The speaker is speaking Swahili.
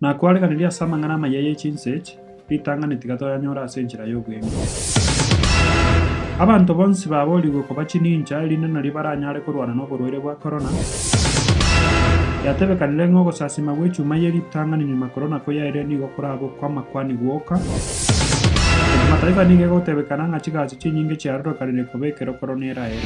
nakwareganirie ase amang'ana amaya chinsechi ritang'ani tigatoyanyora ase enchera ya obweng'e. Abanto bonsi baborigwe koba chinincha erinde nari baranyare korwana na oborwaire bwa korona. Yatebekanire ng'o ogosasima bwa echuma ya eritang'ani nyuma korona koyaire nigo korabo kwamakwani gwoka. Mataifa nigo egotebekana ng'a chigachi chinyinge chiarorokanire koba ekero korona eraere.